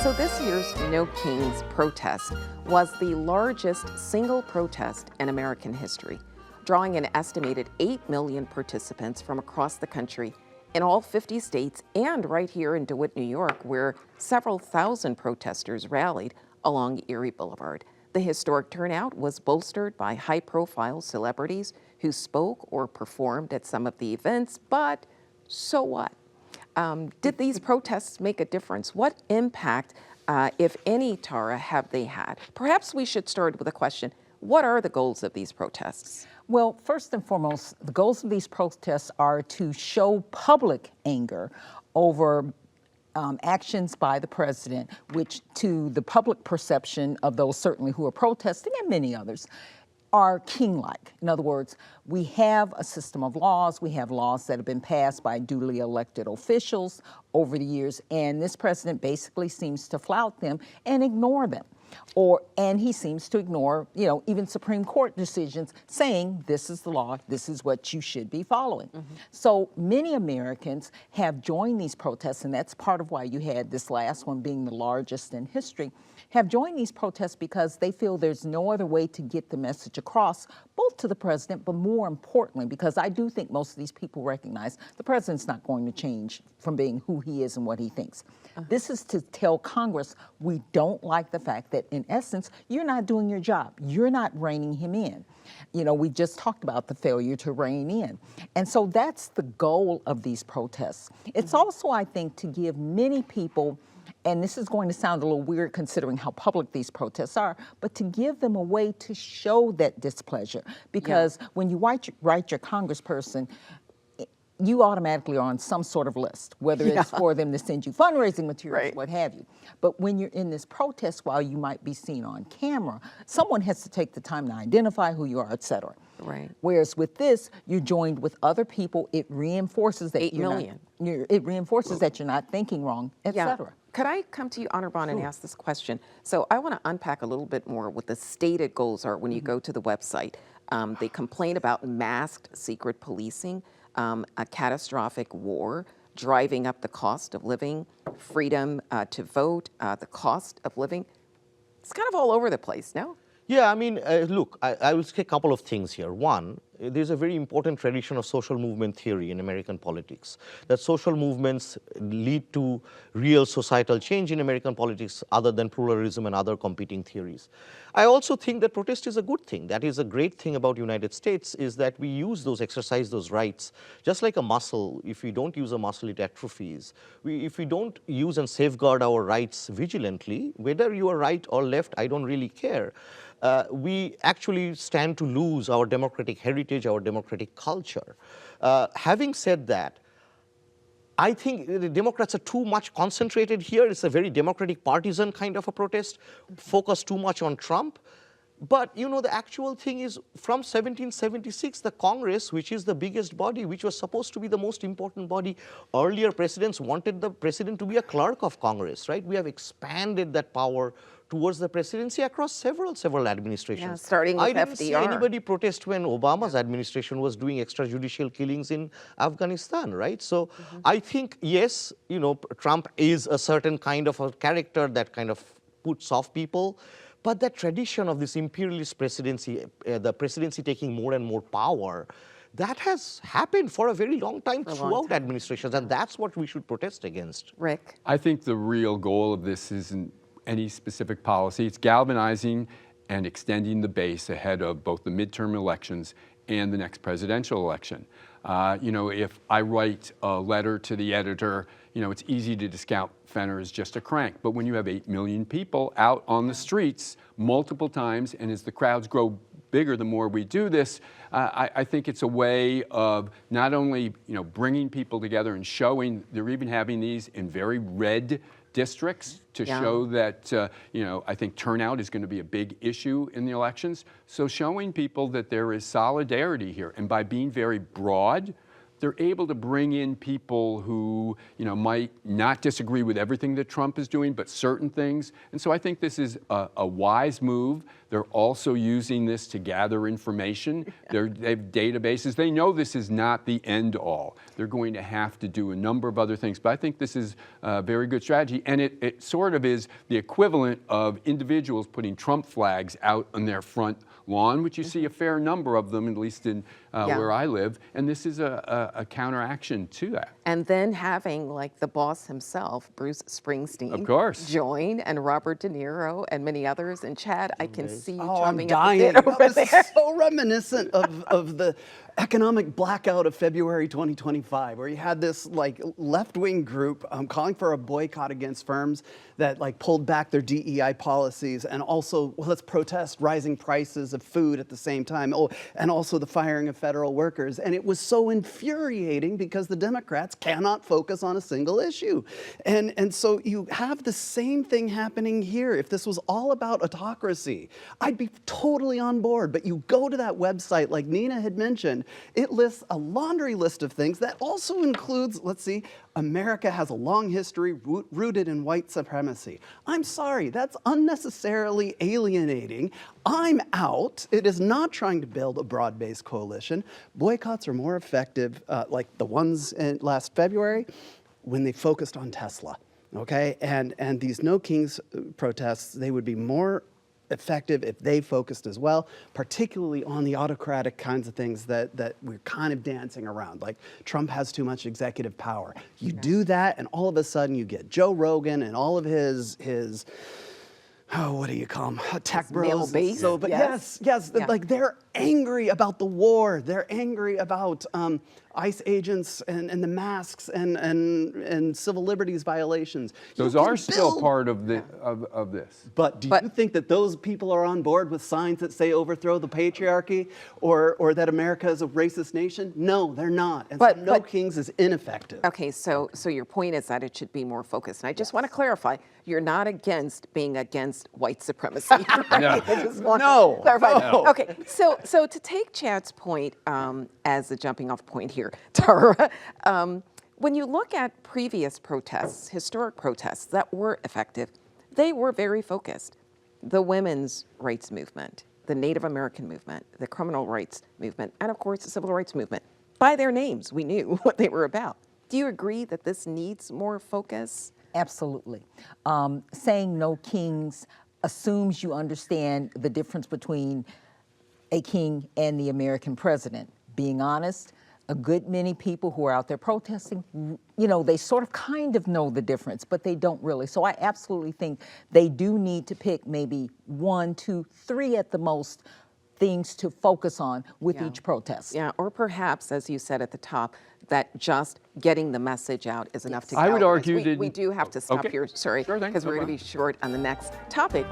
So this year's No Kings protest was the largest single protest in American history, drawing an estimated 8 million participants from across the country in all 50 states and right here in DeWitt, New York, where several thousand protesters rallied along Erie Boulevard. The historic turnout was bolstered by high-profile celebrities who spoke or performed at some of the events, but so what? Did these protests make a difference? What impact, if any, Tara, have they had? Perhaps we should start with a question. What are the goals of these protests? Well, first and foremost, the goals of these protests are to show public anger over actions by the president, which to the public perception of those certainly who are protesting and many others, are king-like. In other words, we have a system of laws. We have laws that have been passed by duly elected officials over the years, and this president basically seems to flout them and ignore them. And he seems to ignore, even Supreme Court decisions saying this is the law, this is what you should be following. So many Americans have joined these protests, and that's part of why you had this last one being the largest in history, have joined these protests because they feel there's no other way to get the message across, both to the president, but more importantly, because I do think most of these people recognize the president's not going to change from being who he is and what he thinks. This is to tell Congress we don't like the fact that, in essence, you're not doing your job. You're not reining him in. We just talked about the failure to rein in. And so that's the goal of these protests. It's also, I think, to give many people, and this is going to sound a little weird considering how public these protests are, but to give them a way to show that displeasure. Because when you write your congressperson, you automatically are on some sort of list, whether it's for them to send you fundraising materials, what have you. But when you're in this protest, while you might be seen on camera, someone has to take the time to identify who you are, et cetera. Whereas with this, you're joined with other people. It reinforces that it reinforces that you're not thinking wrong, et cetera. Could I come to you, Anirban, and ask this question? So I want to unpack a little bit more what the stated goals are when you go to the website. They complain about masked secret policing, a catastrophic war, driving up the cost of living, freedom to vote, the cost of living. It's kind of all over the place, no? Yeah, I mean, look, I will say a couple of things here. One, there's a very important tradition of social movement theory in American politics, that social movements lead to real societal change in American politics other than pluralism and other competing theories. I also think that protest is a good thing. That is a great thing about United States, is that we exercise those rights. Just like a muscle, if we don't use a muscle, it atrophies. If we don't use and safeguard our rights vigilantly, whether you are right or left, I don't really care. We actually stand to lose our democratic heritage, our democratic culture. Having said that, I think the Democrats are too much concentrated here. It's a very democratic partisan kind of a protest, focused too much on Trump. But, the actual thing is, from 1776, the Congress, which is the biggest body, which was supposed to be the most important body, earlier presidents wanted the president to be a clerk of Congress, right? We have expanded that power towards the presidency across several administrations. Yeah, starting with FDR. I didn't see anybody protest when Obama's administration was doing extrajudicial killings in Afghanistan, right? So I think, yes, Trump is a certain kind of a character that kind of puts off people. But that tradition of this imperialist presidency, the presidency taking more and more power, that has happened for a very long time throughout administrations, and that's what we should protest against. Rick? I think the real goal of this isn't any specific policy. It's galvanizing and extending the base ahead of both the midterm elections and the next presidential election. If I write a letter to the editor, it's easy to discount Fenner as just a crank. But when you have 8 million people out on the streets multiple times, and as the crowds grow bigger, the more we do this, I think it's a way of not only, bringing people together and showing, they're even having these in very red districts to show that, I think turnout is going to be a big issue in the elections. So showing people that there is solidarity here. And by being very broad, they're able to bring in people who, might not disagree with everything that Trump is doing, but certain things. And so I think this is a wise move. They're also using this to gather information. They have databases. They know this is not the end all. They're going to have to do a number of other things. But I think this is a very good strategy. And it sort of is the equivalent of individuals putting Trump flags out on their front lawn, which you see a fair number of them, at least in where I live. And this is a counteraction to that. And then having like the boss himself, Bruce Springsteen, Of course, join, and Robert De Niro and many others. And Chad, I can see you I'm drumming dying. a bit over That was there. so reminiscent of the economic blackout of February 2025, where you had this like left-wing group calling for a boycott against firms that like pulled back their DEI policies, and also, well, let's protest rising prices of food at the same time. Oh, and also the firing of federal workers. And it was so infuriating because the Democrats cannot focus on a single issue. And so you have the same thing happening here. If this was all about autocracy, I'd be totally on board. But you go to that website, like Nina had mentioned, it lists a laundry list of things that also includes, let's see, America has a long history rooted in white supremacy. I'm sorry, that's unnecessarily alienating. I'm out. It is not trying to build a broad-based coalition. Boycotts are more effective, like the ones in last February, when they focused on Tesla, okay? And these No Kings protests, they would be more effective if they focused as well, particularly on the autocratic kinds of things that we're kind of dancing around. Like Trump has too much executive power. You do that, and all of a sudden you get Joe Rogan and all of his what do you call them? Tech bros. Male base? So, but yes, Yeah. like they're angry about the war. They're angry about ICE agents and the masks and civil liberties violations. those You can are still build- part of this. But do you think that those people are on board with signs that say overthrow the patriarchy or that America is a racist nation? No, they're not. And so No Kings is ineffective. Okay, so your point is that it should be more focused. And I just want to clarify, you're not against being against white supremacy, right? No. I just want No, to clarify. no. Okay, so to take Chad's point as a jumping off point here, Tara, when you look at previous protests, historic protests that were effective, they were very focused. The women's rights movement, the Native American movement, the criminal rights movement, and of course the civil rights movement. By their names, we knew what they were about. Do you agree that this needs more focus? Absolutely. Saying No Kings assumes you understand the difference between a king and the American president. Being honest, a good many people who are out there protesting, they sort of kind of know the difference, but they don't really. So I absolutely think they do need to pick maybe 1, 2, 3 at the most things to focus on with each protest. Yeah, or perhaps, as you said at the top, that just getting the message out is enough to I would galvanize. argue that- we do have to stop Okay. here, sorry, Sure thing, because no we're going to be problem. short on the next topic.